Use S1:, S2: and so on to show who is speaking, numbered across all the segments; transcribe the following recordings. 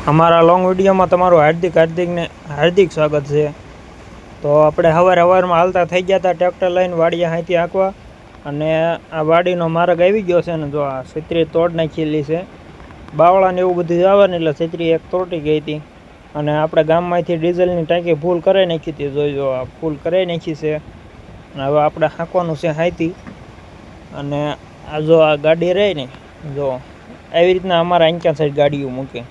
S1: અમારા લોંગ વિડીયોમાં તમારું હાર્દિક સ્વાગત છે. તો આપણે સવારમાં હાલતા થઈ ગયા હતા ટ્રેક્ટર લઈને વાડીએ હાંથી હાંકવા, અને આ વાડીનો માર્ગ આવી ગયો છે ને જો આ છત્રી તોડ નાખેલી છે. બાવળાને એવું બધું આવે ને એટલે છત્રી એક તોડી ગઈ હતી, અને આપણે ગામમાંથી ડીઝલની ટાંકી ફૂલ કરાવી નાખી હતી. જોઈજો આ ફૂલ કરાવી નાખી છે. અને હવે આપણે હાંકવાનું છે હાંથી. અને આ જો આ ગાડી રહી ને, જો આવી રીતના અમારા આંક્યા સાઈડ ગાડીઓ મૂકે,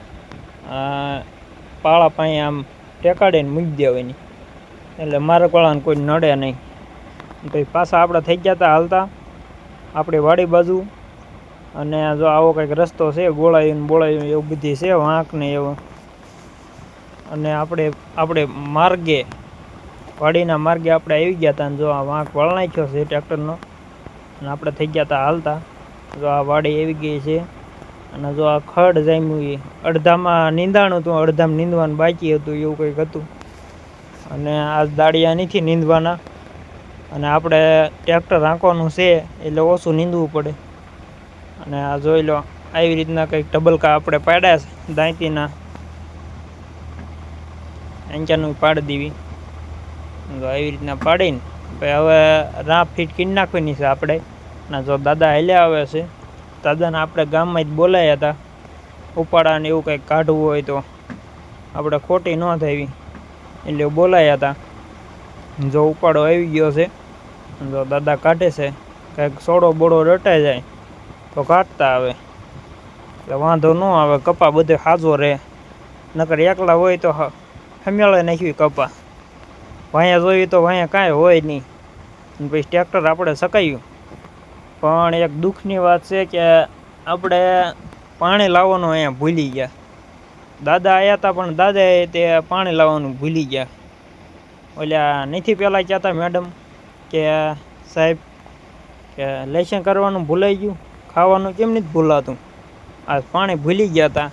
S1: પાળા પાસે આમ ટેકાડીને મૂકી દેવાની, એટલે માર્ગવાળાને કોઈ નડે નહીં. પછી પાછા આપણે થઈ ગયા હતા હાલતા આપણી વાડી બાજુ. અને જો આવો કંઈક રસ્તો છે, બોળાયું એવું બધી છે, વાંક ને એવું. અને આપણે માર્ગે વાડીના માર્ગે આપણે આવી ગયા હતા. જો આ વાંક વળ નાખ્યો છે ટ્રેક્ટરનો, અને આપણે થઈ ગયા હતા હાલતા. જો આ વાડી આવી ગઈ છે, અને જો આ ખડ જામ્યું, અડધામાં નીંદાણું હતું, અડધામાં નીંદવાનું બાકી હતું, એવું કંઈક હતું. અને આ દાળિયા નથી નીંદવાના, અને આપણે ટ્રેક્ટર હાંકવાનું છે એટલે ઓછું નીંદવું પડે. અને આ જોઈ લો, આવી રીતના કંઈક ટબલકા આપણે પાડ્યા છે દાંતીના, આંચાનું પાડી દેવી. આવી રીતના પાડીને પછી હવે રાહ ફીટ કરી નાખવાની છે આપણે. ના જો દાદા હાલ્યા આવે છે, દાદાને આપણે ગામમાં જ બોલાયા હતા. ઉપાડાને એવું કંઈક કાઢવું હોય તો આપણે ખોટી ન થાવી એટલે બોલાયા હતા. જો ઉપાડો આવી ગયો છે, જો દાદા કાઢે છે. કંઈક સોડો બોડો રટાઈ જાય તો કાઢતા આવે, એટલે વાંધો ન આવે. કપા બધે હાજો રહે, નકર એકલા હોય તો હમેળે નાખવી કપા. વાંયા જોઈ તો વાંયા કાંઈ હોય નહીં. પછી ટ્રેક્ટર આપણે સકાયું. પણ એક દુઃખની વાત છે કે આપણે પાણી લાવવાનું અહીંયા ભૂલી ગયા. દાદા આવ્યા હતા પણ દાદાએ તે પાણી લાવવાનું ભૂલી ગયા. ઓલા નથી પહેલાં કહેતા મેડમ કે સાહેબ કે લેસન કરવાનું ભૂલાઈ ગયું, ખાવાનું કેમ નથી ભૂલાતું. આ પાણી ભૂલી ગયા હતા.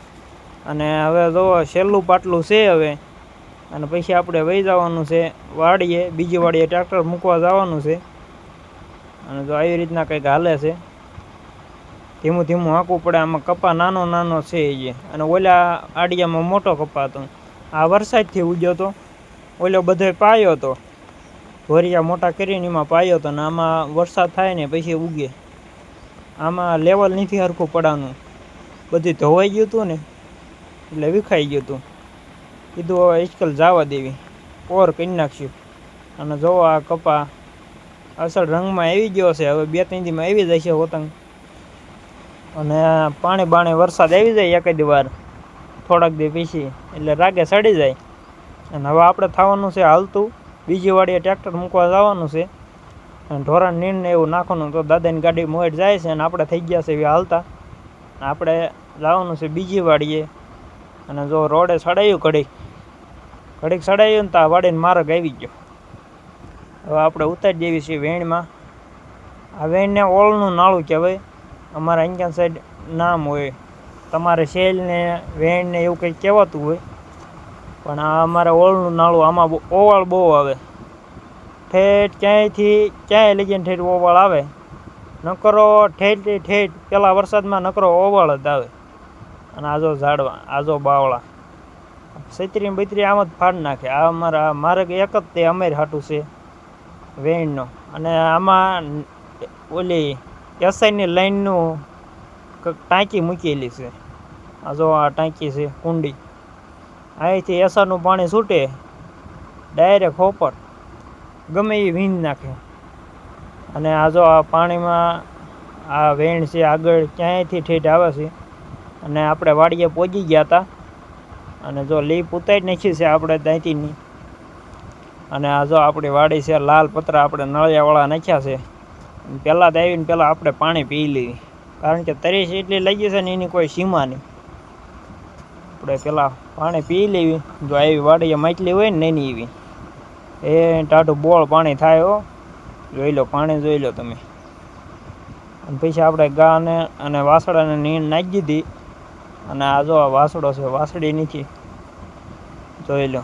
S1: અને હવે જો છેલ્લું પાટલું છે હવે, અને પછી આપણે વહી જવાનું છે વાડીએ, બીજી વાડીએ ટ્રેક્ટર મૂકવા જવાનું છે. અને જો આવી રીતના કંઈક હાલે છે, ધીમું ધીમું હાંકવું પડે. આમાં કપા નાનો છે એ, અને ઓલા આડિયામાં મોટો કપા હતો. આ વરસાદથી ઉગ્યો હતો, ઓલો બધો પાયો હતો, ધોરિયા મોટા કરીને એમાં પાયો હતો. ને આમાં વરસાદ થાય ને પછી ઉગે. આમાં લેવલ નથી હરખું પડવાનું, બધું ધોવાઈ ગયું હતું ને એટલે વિખાઈ ગયું હતું. કીધું હવે ઇસ્કલ જવા દેવી, ઓર કરી નાખશું. અને જોવો આ કપા અસલ રંગમાં આવી ગયો છે. હવે 2-3 દીમાં આવી જાય છે હોતંગ. અને પાણી બાણી વરસાદ આવી જાય એકાદ વાર થોડાક દી પછી, એટલે રાગે સડી જાય. અને હવે આપણે થવાનું છે હાલતું બીજી વાડીએ ટ્રેક્ટર મૂકવા જવાનું છે, અને ઢોરાને નીણને એવું નાખવાનું. તો દાદાની ગાડી મોડ જાય છે, અને આપણે થઈ ગયા છે એવી હાલતા. આપણે જવાનું છે બીજી વાડીએ. અને જો રોડે સડાયું ઘડીક સડાયું ને તો આ વાડીને માર્ગ આવી ગયો. હવે આપણે ઉતારી દેવી છીએ વેણમાં. આ વેણને ઓળનું નાળું કહેવાય, અમારા અહીંયા સાઈડ નામ હોય. તમારે શેલને વેણને એવું કંઈક કહેવાતું હોય, પણ આ અમારે ઓળનું નાળું. આમાં ઓવાળ બહુ આવે, ઠેઠ ક્યાંય લગીને ઠેઠ ઓવાળ આવે. નકરો ઠેઠ પેલા વરસાદમાં નકરો ઓવાળ જ આવે. અને આજો ઝાડવા, આજો બાવળા, છત્રી બત્રી આમ જ ફાડ નાખે. આ અમારા માર્ગ એક જ તે અમારી હાટું છે વેણનો. અને આમાં ઓલી એસઆઈની લાઈનનું ટાંકી મૂકેલી છે. આ જો આ ટાંકી છે કુંડી, અહીંથી એસાનું પાણી છૂટે ડાયરેક્ટ હોપર, ગમે એ વીંજ નાખે. અને આ જો આ પાણીમાં આ વેણ છે, આગળ ક્યાંયથી ઠેઠ આવે છે. અને આપણે વાડીએ પહોંચી ગયા હતા, અને જો લીપ ઉતારી નાખી છે આપણે દાંતીની. અને આ જો આપણી વાડી છે, લાલ પતરા આપણે નળિયાવાળા નાખ્યા છે. પહેલાં તો આવીને પહેલાં આપણે પાણી પી લેવી, કારણ કે તરીસ એટલી લાગી છે ને એની કોઈ સીમા નહીં. આપણે પહેલાં પાણી પી લેવી. જો આવી વાડીએ માટલી હોય ને એની એવી એ ટાઢું બોળ પાણી થાય હો. જોઈ લો પાણી, જોઈ લો તમે. અને પછી આપણે ગાને અને વાસડાને નીણ નાખી દીધી. અને આ જો આ વાસડો છે, વાસળી નથી, જોઈ લો.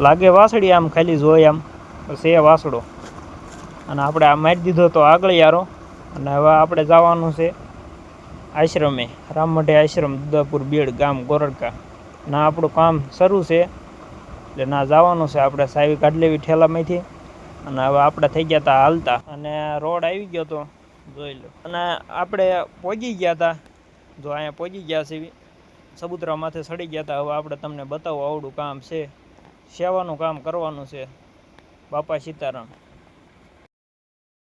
S1: લાગે વાસળી આમ, ખાલી જોઈ આમ, છે વાસડો. અને આપણે આ મારી દીધો તો આગળ યારો. અને હવે આપણે જવાનું છે આશ્રમે, રામમઢી આશ્રમ, દુદાપુર બેડ ગામ ગોરડકા ના આપણું કામ શરૂ છે. એટલે ના જવાનું છે આપણે. સાવી કાઢી લેવી ઠેલામાંથી. અને હવે આપણે થઈ ગયા હતા હાલતા, અને રોડ આવી ગયો તો જોઈ લો. અને આપણે પહોંચી ગયા હતા, જો અહીંયા પહોંચી ગયા છે, સબુતરા માથે ચડી ગયા હતા. હવે આપણે તમને બતાવો આવડું કામ છે, સેવાનું કામ કરવાનું છે. બાપા સીતારામ.